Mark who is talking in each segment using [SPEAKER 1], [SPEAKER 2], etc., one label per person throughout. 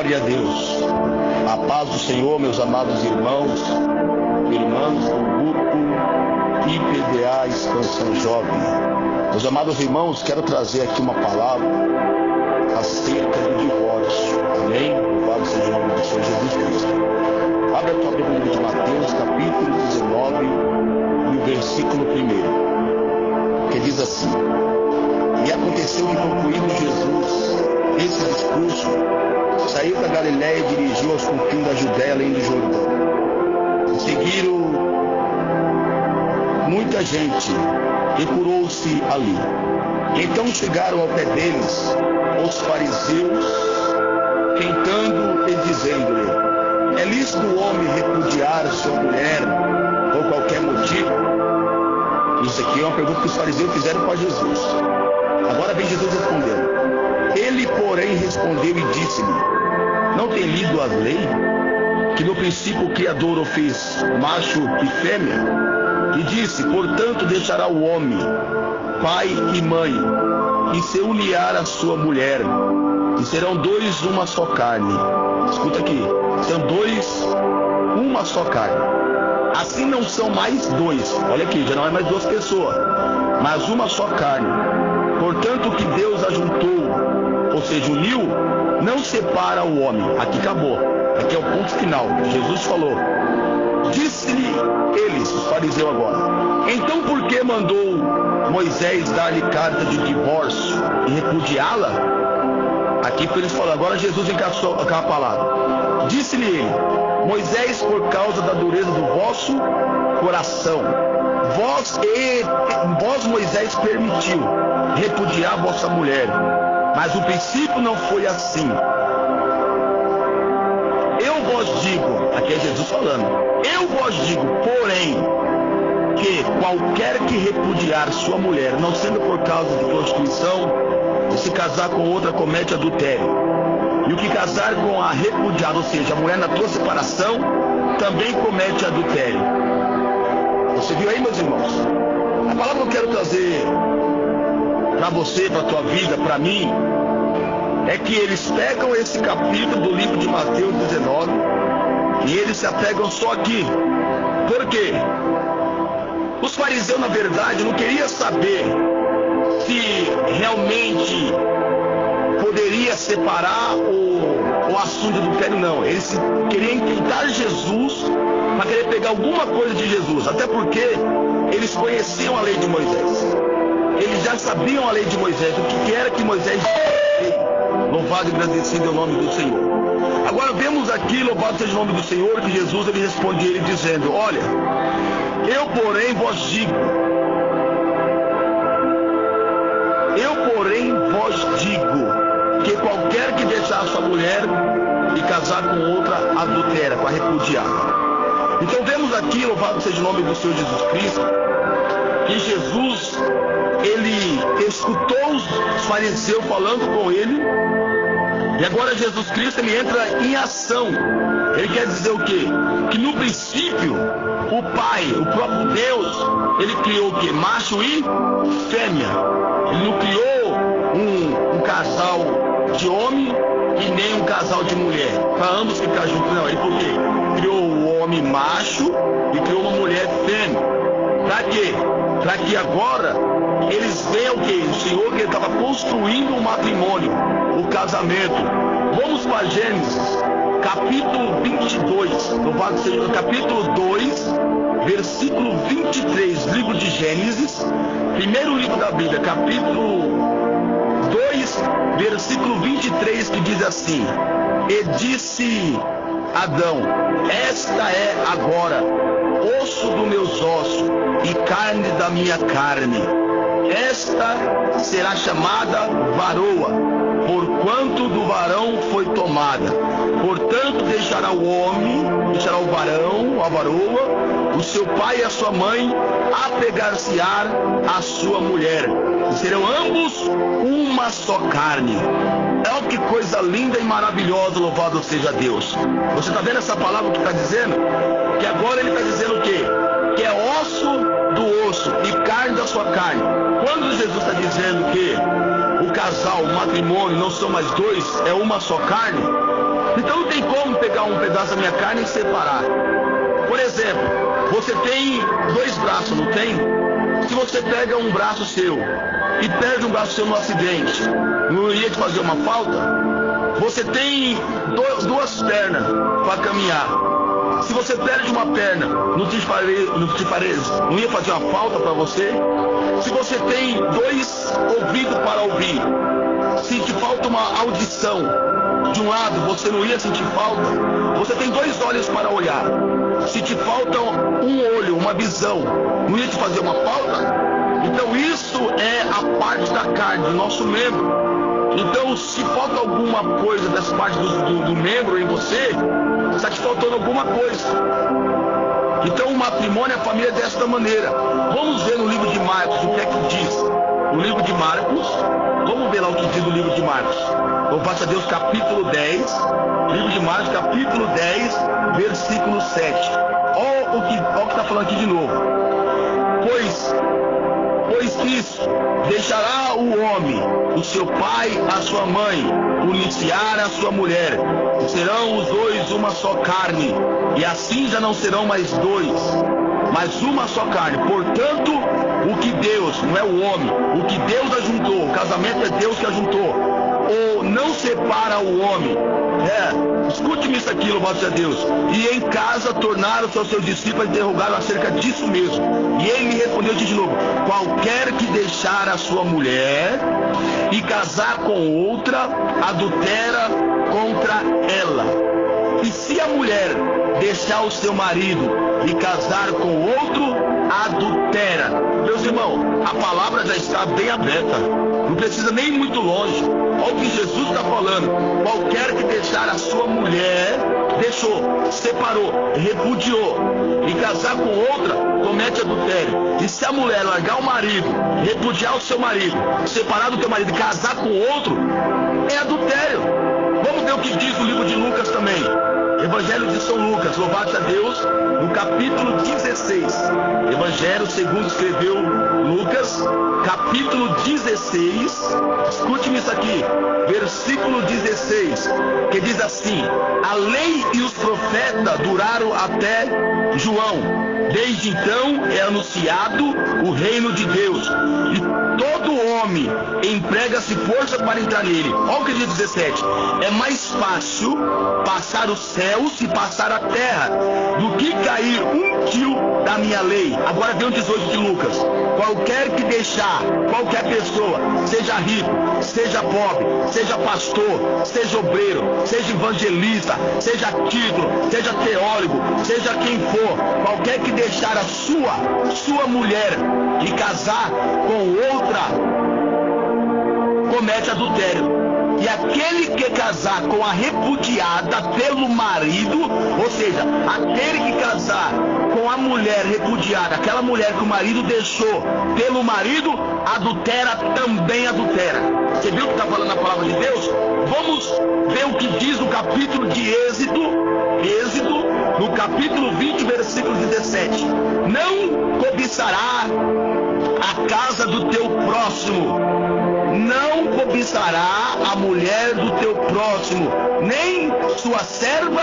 [SPEAKER 1] Glória a Deus. A paz do Senhor, meus amados irmãos, irmãs do grupo IPDA Expansão Jovem. Meus amados irmãos, quero trazer aqui uma palavra acerca do divórcio. Amém? Louvado seja o nome do Senhor Jesus Cristo. Abre a tua Bíblia no livro de Mateus, capítulo 19, e o versículo 1, que diz assim: E aconteceu que, concluído Jesus esse discurso, saiu da Galiléia e dirigiu aos confins da Judéia, além do Jordão. E seguiram muita gente e curou-se ali. Então chegaram ao pé deles os fariseus, tentando e dizendo-lhe: É lícito o homem repudiar sua mulher por qualquer motivo? Isso aqui é uma pergunta que os fariseus fizeram para Jesus. Agora vem Jesus respondendo. Ele, porém, respondeu e disse-lhe: Não tem lido a lei? Que no princípio o Criador o fez macho e fêmea? E disse: Portanto deixará o homem pai e mãe, e se unirá à sua mulher, e serão dois uma só carne. Escuta aqui, são dois uma só carne. Assim não são mais dois. Olha aqui, já não é mais duas pessoas, mas uma só carne. Portanto, o que Deus ajuntou, ou seja, uniu, não separa o homem. Aqui acabou. Aqui é o ponto final. Jesus falou. Disse-lhe eles, os fariseus agora: Então por que mandou Moisés dar-lhe carta de divórcio e repudiá-la? Aqui eles falam. Agora Jesus encaixou aquela palavra. Disse-lhe ele: Moisés, por causa da dureza do vosso coração, vós Moisés permitiu repudiar vossa mulher, mas o princípio não foi assim. Eu vos digo, aqui é Jesus falando, eu vos digo, porém, que qualquer que repudiar sua mulher, não sendo por causa de prostituição, e se casar com outra, comete adultério. E o que casar com a repudiada, ou seja, a mulher na tua separação, também comete adultério. Você viu aí, meus irmãos? A palavra que eu quero trazer para você, para a tua vida, para mim, é que eles pegam esse capítulo do livro de Mateus 19 e eles se apegam só aqui. Por quê? Os fariseus, na verdade, não queriam saber se realmente poderia separar o assunto do adultério, não. Eles queriam tentar Jesus para querer pegar alguma coisa de Jesus, até porque eles conheciam a lei de Moisés. Eles já sabiam a lei de Moisés, o que era que Moisés fez. Louvado e agradecido é o nome do Senhor. Agora vemos aqui, louvado seja o nome do Senhor, que Jesus ele responde ele dizendo: Olha, eu porém vos digo, que qualquer que deixar sua mulher e casar com outra adultera, para repudiar. Então vemos aqui, louvado seja o nome do Senhor Jesus Cristo, que Jesus ele escutou os fariseus falando com ele, e agora Jesus Cristo ele entra em ação. Ele quer dizer o quê? Que no princípio o Pai, o próprio Deus, ele criou o quê? Macho e fêmea. Ele não criou um casal de homem e nem um casal de mulher, para ambos ficar juntos. Não, ele por quê? Criou o homem macho e criou uma mulher fêmea. Para quê? Para que agora eles vejam o quê? O Senhor que ele estava construindo um matrimônio, o casamento. Vamos para Gênesis, capítulo 22, louvado seja o capítulo 2, versículo 23, livro de Gênesis, primeiro livro da Bíblia, capítulo 2, versículo 23, que diz assim: E disse Adão: Esta é agora osso dos meus ossos e carne da minha carne. Esta será chamada varoa, porquanto do varão foi tomada. Portanto deixará o homem, deixará o varão, a varoa, o seu pai e a sua mãe, apegar-se-á à sua mulher, e serão ambos uma só carne. É que coisa linda e maravilhosa, louvado seja Deus. Você está vendo essa palavra que está dizendo? Que agora ele está dizendo o quê? Que é osso do osso e carne da sua carne. Quando Jesus está dizendo que o casal, o matrimônio, não são mais dois, é uma só carne, então não tem como pegar um pedaço da minha carne e separar. Por exemplo, você tem dois braços, não tem? Se você pega um braço seu e perde um braço seu no acidente, não iria te fazer uma falta? Você tem duas pernas para caminhar. Se você perde uma perna, não ia fazer uma falta para você? Se você tem dois ouvidos para ouvir, se te falta uma audição de um lado, você não ia sentir falta? Você tem dois olhos para olhar. Se te falta um olho, uma visão, não ia te fazer uma falta? Então isso é a parte da carne, do nosso membro. Então se falta alguma coisa dessa parte do membro em você, está te faltando alguma coisa. Então o matrimônio, a família é desta maneira. Vamos ver no livro de Marcos o que é que diz. No livro de Marcos, vamos ver lá o que diz no livro de Marcos. Louvado a Deus, capítulo 10. Livro de Marcos, capítulo 10, versículo 7. Olha o que está falando aqui de novo. Pois isso, deixará o homem, o seu pai, a sua mãe, uniciar a sua mulher, e serão os dois uma só carne, e assim já não serão mais dois, mas uma só carne. Portanto, o que Deus, não é o homem, o que Deus ajuntou, o casamento é Deus que ajuntou, ou não separa o homem. Escute-me isso aqui, louvado seja Deus. E em casa tornaram-se aos seus discípulos, interrogaram acerca disso mesmo. E ele me respondeu de novo: qualquer que deixar a sua mulher e casar com outra, adultera contra ela. E se a mulher deixar o seu marido e casar com outro, adultera. Meus irmãos, a palavra já está bem aberta. Não precisa nem ir muito longe. Olha o que Jesus está falando. Qualquer que deixar a sua mulher, deixou, separou, repudiou, e casar com outra, comete adultério. E se a mulher largar o marido, repudiar o seu marido, separar do teu marido e casar com outro, é adultério. Vamos ver o que diz o livro de Lucas também. Evangelho de São Lucas, louvado a Deus, no capítulo 16. Evangelho segundo escreveu Lucas, capítulo 16. Escute-me isso aqui, versículo 16, que diz assim: a lei e os profetas duraram até João. Desde então é anunciado o reino de Deus, e todo homem emprega-se força para entrar nele. Olha o que diz 17: é mais fácil passar os céus e passar a terra do que cair um tio da minha lei. Agora vem o 18 de Lucas. Qualquer que deixar, qualquer pessoa, seja rico, seja pobre, seja pastor, seja obreiro, seja evangelista, seja título, seja teólogo, seja quem for, qualquer que deixar a sua mulher e casar com outra, comete adultério. E aquele que casar com a repudiada pelo marido, ou seja, aquele que casar com a mulher repudiada, aquela mulher que o marido deixou pelo marido, adultera, também adultera. Você viu o que está falando a palavra de Deus? Vamos ver o que diz no capítulo de Êxodo, no capítulo 20, versículo 17. Não cobiçará a casa do teu próximo, não cobiçará a mulher do teu próximo, nem sua serva,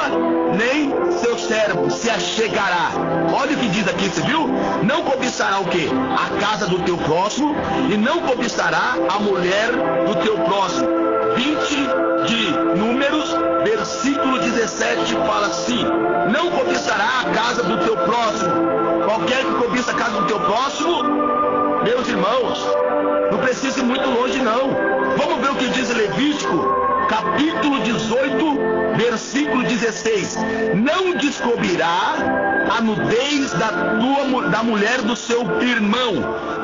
[SPEAKER 1] nem seu servo se achegará. Olha o que diz aqui, você viu? Não cobiçará o quê? A casa do teu próximo, e não cobiçará a mulher do teu próximo. 20 de Números, versículo 17, fala assim: não cobiçará a casa do teu próximo. Qualquer que cobiça a casa do teu próximo, meus irmãos, não precisa ir muito longe não. Vamos ver o que diz Levítico, capítulo 18, versículo 16. Não descobrirá a nudez da mulher do seu irmão.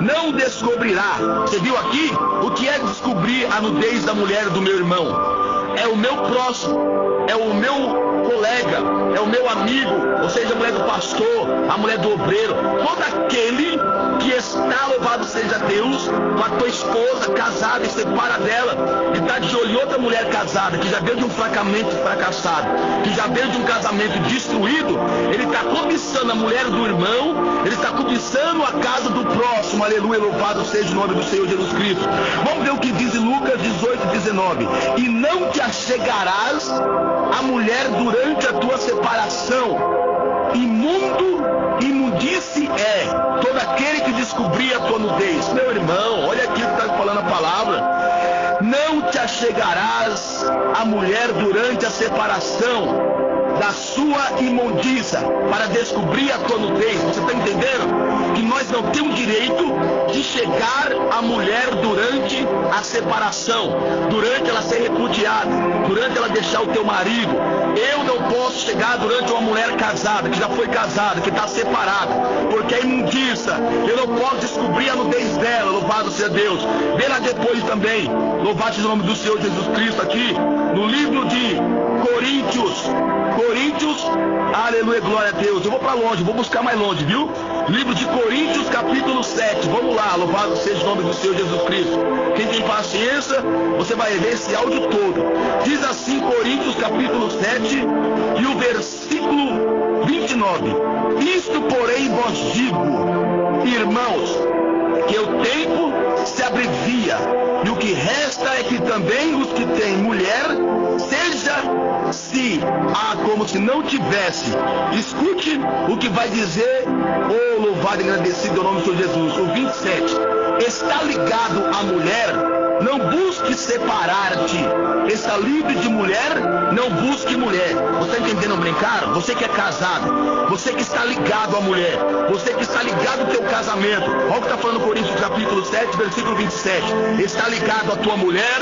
[SPEAKER 1] Não descobrirá. Você viu aqui? O que é descobrir a nudez da mulher do meu irmão? é o meu próximo, é o meu colega, é o meu amigo, ou seja, a mulher do pastor, a mulher do obreiro, todo aquele que está, louvado seja Deus, com a tua esposa casada e separa dela, e está de olho em outra mulher casada, que já veio de um fracassado, que já veio de um casamento destruído, ele está cobiçando a mulher do irmão, ele está cobiçando a casa do próximo, aleluia, louvado seja o nome do Senhor Jesus Cristo. Vamos ver o que diz em Lucas 18:19. E não te achegarás à mulher durante a tua separação. Imundice é todo aquele que descobrir a tua nudez. Meu irmão, olha aqui o que está falando a palavra. Não te achegarás à mulher durante a separação da sua imundícia para descobrir a tua nudez. Você está entendendo? Que nós não temos direito de chegar à mulher durante a separação, durante ela ser repudiada, durante ela deixar o teu marido. Eu não posso chegar durante uma mulher casada, que já foi casada, que está separada, porque é imundícia. Eu não posso descobrir a nudez dela, louvado seja Deus. Vê lá depois também, louvado seja o nome do Senhor Jesus Cristo, aqui no livro de Coríntios, aleluia, glória a Deus. Eu vou para longe, vou buscar mais longe, viu? Livro de Coríntios, capítulo 7. Vamos lá, louvado seja o nome do Senhor Jesus Cristo. Quem tem paciência, você vai ver esse áudio todo. Diz assim, Coríntios, capítulo 7, e o versículo 29. Isto, porém, vos digo, irmãos, que o tempo se abrevia, e o que resta é que também os que têm mulher, seja-se como se não tivesse. Escute o que vai dizer o louvado e agradecido ao nome do Senhor Jesus. O 27. Está ligado à mulher, não busque separar-te. Está livre de mulher, não busque mulher. Você está entendendo brincar? Você que é casado, você que está ligado à mulher, você que está ligado ao teu casamento. Olha o que está falando Coríntios capítulo 7, versículo 27. Está ligado à tua mulher,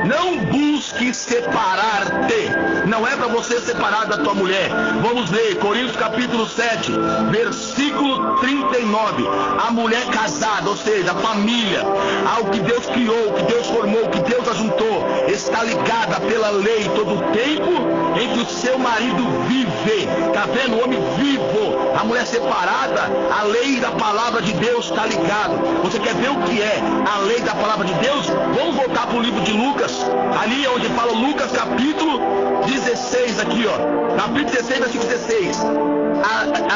[SPEAKER 1] não busque separar-te. Não é para você separar da tua mulher. Vamos ler Coríntios capítulo 7, versículo 39. A mulher casada, ou seja, a família, ao que Deus criou, o que Deus formou, o que Deus ajuntou, está ligada pela lei todo o tempo em que o seu marido vive. Está vendo? O homem vivo. A mulher separada, a lei da palavra de Deus está ligado. Você quer ver o que é a lei da palavra de Deus? Vamos voltar para o livro de Lucas, ali onde fala Lucas capítulo 16, aqui ó, capítulo 16, versículo 16.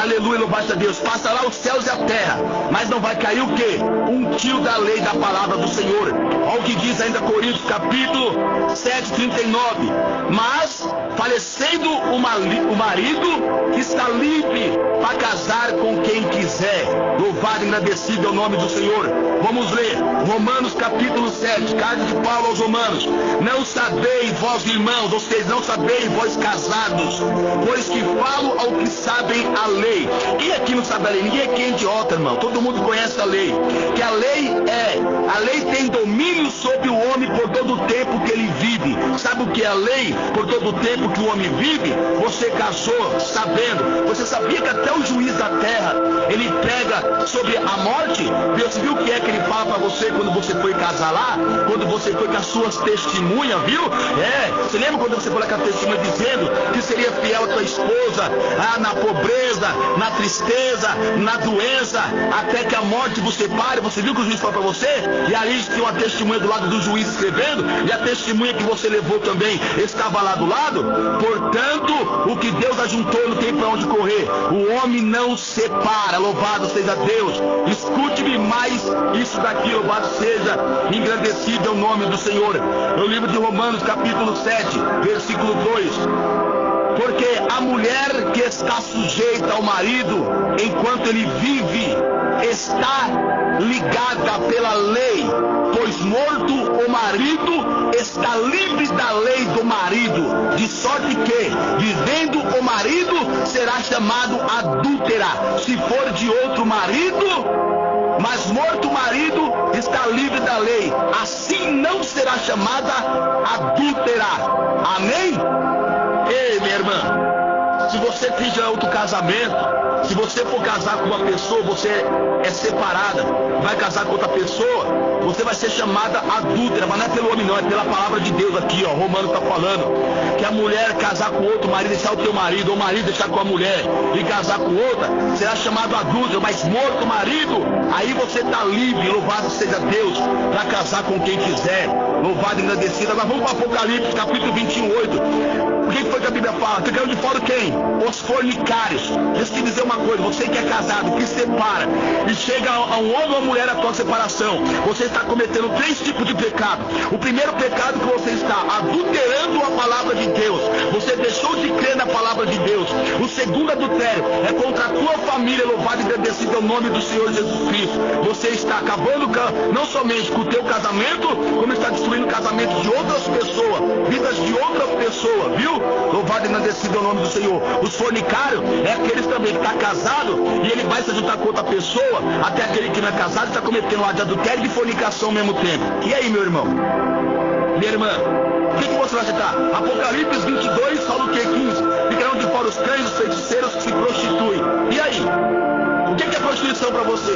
[SPEAKER 1] Aleluia, louvado a Deus. Passará os céus e a terra, mas não vai cair o que? Um tio da lei da palavra do Senhor. Olha o que diz ainda Coríntios capítulo 7, 39. Mas falecendo o marido, está livre para casar com quem quiser. Louvado e agradecido é o nome do Senhor. Vamos ler Romanos capítulo 7, carta de Paulo aos Romanos. Não sabeis vós, irmãos, ou seja, não sabeis vós casados, pois que falo ao que sabem a lei. Quem aqui não sabe a lei? Ninguém aqui é idiota, irmão. Todo mundo conhece a lei. Que a lei tem domínio sobre o homem por todo o tempo que ele vive. Sabe o que é a lei? Por todo o tempo que o homem vive, você casou sabendo. Você sabia que até o juiz da terra, ele prega sobre a morte? Deus viu o que é que ele fala para você quando você foi casar lá? Quando você foi com as suas testemunhas, viu? Você lembra quando você foi lá com a testemunha dizendo que seria fiel à tua esposa, na pobreza, na tristeza, na doença, até que a morte vos separe? Você viu que o juiz falou para você? E ali tinha uma testemunha do lado do juiz escrevendo, e a testemunha que você levou também estava lá do lado. Portanto, o que Deus ajuntou não tem para onde correr. O homem não separa. Louvado seja Deus. Escute-me mais isso daqui. Louvado seja, engrandecido é o nome do Senhor. No livro de Romanos capítulo 7, versículo 2. Porque a mulher que está sujeita ao marido enquanto ele vive está ligada pela lei, pois morto o marido está livre da lei do marido, de sorte que, vivendo o marido, será chamado adúltera, se for de outro marido, mas morto o marido está livre da lei, assim não será chamada adúltera. Amém? Ei, minha irmã, Se você fizer outro casamento, se você for casar com uma pessoa, você é separada, vai casar com outra pessoa, você vai ser chamada adúltera, mas não é pelo homem não, é pela palavra de Deus aqui, ó. Romano está falando que a mulher casar com outro marido, deixar o teu marido, ou o marido deixar com a mulher e casar com outra, será chamado adúltero, mas morto o marido, aí você está livre, louvado seja Deus, para casar com quem quiser, louvado e agradecido. Agora vamos para Apocalipse, capítulo 21:8. O que foi que a Bíblia fala? Ficando de fora quem? Os fornicários. Deixa eu te dizer uma coisa, você que é casado, que separa, e chega a um homem ou uma mulher a tua separação, você está cometendo 3 tipos de pecado. O primeiro pecado que você está adulterando a palavra de Deus, você deixou de crer na palavra de Deus. O segundo adultério é contra a tua família, louvado e agradecido ao nome do Senhor Jesus Cristo. Você está acabando não somente com o teu casamento, como está destruindo o casamento de outras pessoas, vidas de outras pessoas, viu? Louvado e agradecido ao nome do Senhor. Os fornicários é aqueles também que está casado e ele vai se juntar com outra pessoa, até aquele que não é casado está cometendo um ato de adultério e de fornicação ao mesmo tempo. E aí, meu irmão? Minha irmã? O que você vai citar? Apocalipse 22, fala o que? 15. Ficarão de fora os cães, os feiticeiros que se prostituem. E aí? O que é prostituição para você?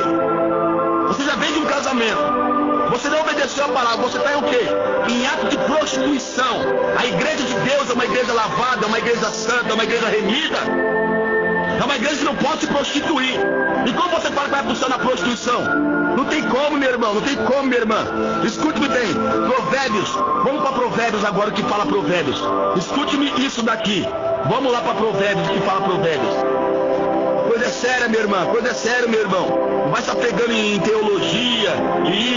[SPEAKER 1] Você já vem de um casamento. Você não obedeceu a palavra. Você está em o quê? Em ato de prostituição. A igreja de Deus é uma igreja lavada, é uma igreja santa, é uma igreja remida. É uma igreja que não pode se prostituir. E como você fala que vai funcionar a prostituição? Não tem como, meu irmão, não tem como, minha irmã. Escute-me bem, Provérbios. Vamos para Provérbios agora, que fala Provérbios. Escute-me isso daqui. Vamos lá para Provérbios, que fala Provérbios. Coisa séria, minha irmã, coisa séria, meu irmão. Não vai estar pegando em teologia,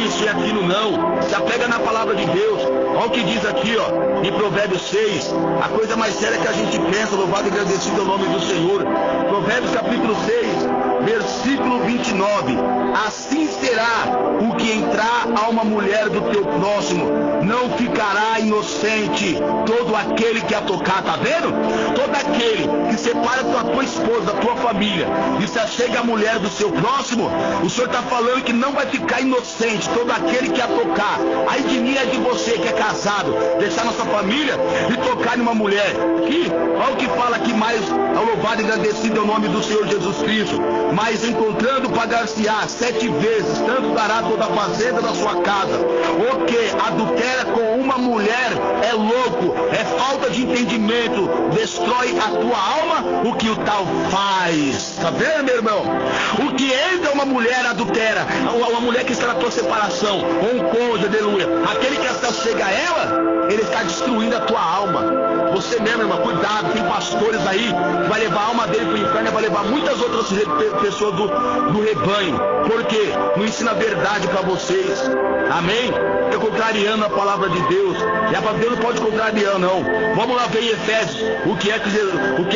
[SPEAKER 1] isso e aquilo não. Se apega na palavra de Deus. Olha o que diz aqui, ó, em Provérbios 6. A coisa mais séria que a gente pensa, louvado e agradecido ao nome do Senhor. Provérbios capítulo 6, versículo 29. Assim será o que entrar a uma mulher do teu próximo, não ficará inocente todo aquele que a tocar. Tá vendo? Todo aquele que separa a tua esposa, a tua família, e se achega a mulher do seu próximo, o Senhor está falando que não vai ficar inocente todo aquele que a tocar. Aí de mim é de você que é casado, deixar nossa família e tocar em uma mulher. Aqui, olha o que fala aqui mais, ao louvado e agradecido ao nome do Senhor Jesus Cristo. Mas encontrando pagar-se-á 7 vezes, tanto dará toda a fazenda da sua casa. O que adultera com uma mulher é louco, é falta de entendimento, destrói a tua alma, o que o tal faz. Tá vendo, meu irmão? O que entra uma mulher adultera, uma mulher que está na tua separação, ou um cônjuge, aleluia, aquele que está chega a ela, ele está destruindo a tua alma. Você mesmo, irmão, cuidado, tem pastores aí que vai levar a alma dele para o inferno e vai levar muitas outras pessoas do rebanho. Por quê? Não ensina a verdade para vocês. Amém? Estou contrariando a palavra de Deus. E a palavra de Deus não pode contrariar, não. Vamos lá ver em Efésios. O que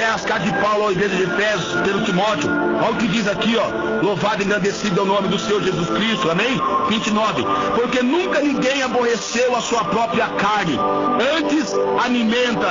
[SPEAKER 1] é as cartas de Paulo à igreja de Efésios, pelo Timóteo. Olha o que diz aqui, ó. Louvado e engrandecido é o nome do Senhor Jesus Cristo. Amém? 29. Porque nunca ninguém aborreceu a sua própria carne. Antes alimenta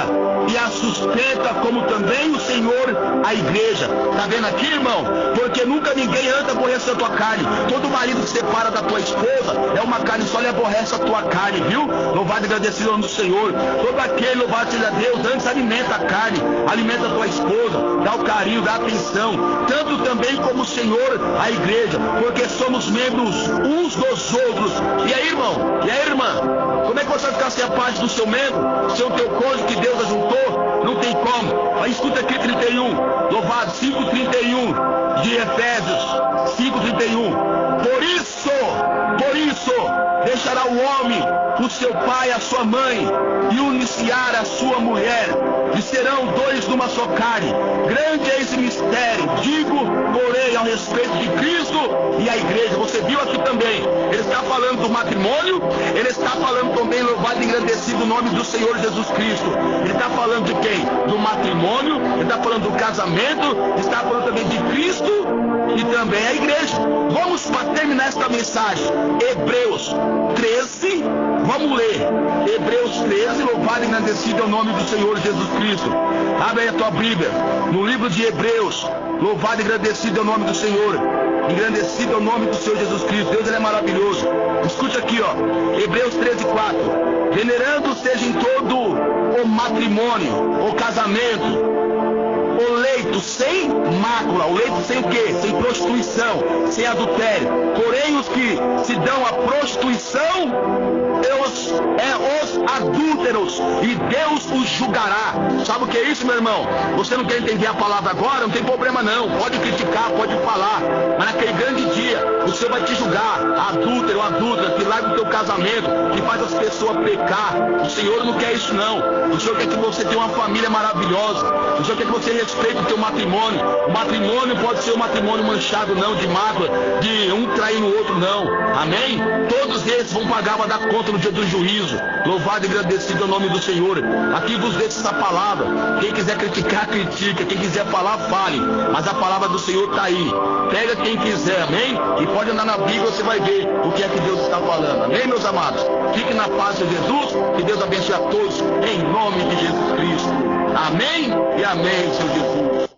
[SPEAKER 1] e a sustenta, como também o Senhor a igreja. Tá vendo aqui, irmão? Porque nunca ninguém anda aborrecendo a tua carne. Todo marido que separa da tua esposa é uma carne só, lhe aborrece a tua carne, viu? Louvado e agradecido ao nome do Senhor. Todo aquele, louvado seja Deus, antes alimenta a carne, alimenta a tua esposa, dá o carinho, dá a atenção, tanto também como o Senhor a igreja, porque somos membros uns dos outros. E aí, irmão? E aí, irmã? Como é que você vai ficar sem a parte do seu membro, sem o teu cônjuge que Deus ajuntou? Não tem como. Mas escuta aqui 31, louvado, 5:31 de Efésios, 5:31. Por isso, deixará o homem, o seu pai, a sua mãe, e uniciar a sua mulher, e serão 2 numa só carne. Grande é esse mistério, digo, porém, ao respeito de Cristo e a igreja. Você viu aqui também, ele está falando do matrimônio, ele está falando também, louvado e engrandecido o nome do Senhor Jesus Cristo. Ele está falando de quem? Do matrimônio, ele está falando do casamento, está falando também de Cristo e também a igreja. Vamos para terminar esta mensagem, Hebreus 13, vamos ler, Hebreus 13, louvado e engrandecido é o nome do Senhor Jesus Cristo. Abre aí a tua Bíblia, no livro de Hebreus, louvado e engrandecido é o nome do Senhor, engrandecido é o nome do Senhor Jesus Cristo. Deus, ele é maravilhoso. Escute aqui, ó, Hebreus 13:4. Venerando seja em todo o matrimônio, o casamento, o leito sem mácula, o leito sem o quê? Sem prostituição, sem adultério. Porém, os que se dão à prostituição, os adúlteros, e Deus os julgará. Sabe o que é isso, meu irmão? Você não quer entender a palavra agora? Não tem problema não, pode criticar, pode falar, mas naquele grande dia, o Senhor vai te julgar. Adúltero, adúltera, que larga o teu casamento, que faz as pessoas pecar. O Senhor não quer isso não. O Senhor quer que você tenha uma família maravilhosa. O Senhor quer que você respeite o teu matrimônio. O matrimônio pode ser um matrimônio manchado não, de mágoa, de um traindo o outro não. Amém? Todos eles vão pagar, vai dar conta no dia do juízo. Louvado e agradecido é o nome do Senhor. Aqui vos deixo essa palavra. Quem quiser criticar, critica. Quem quiser falar, fale. Mas a palavra do Senhor está aí. Pega quem quiser, amém? E pode andar na Bíblia, você vai ver o que é que Deus está falando. Amém, meus amados? Fique na paz de Jesus. Que Deus abençoe a todos em nome de Jesus Cristo. Amém e amém, Senhor Jesus.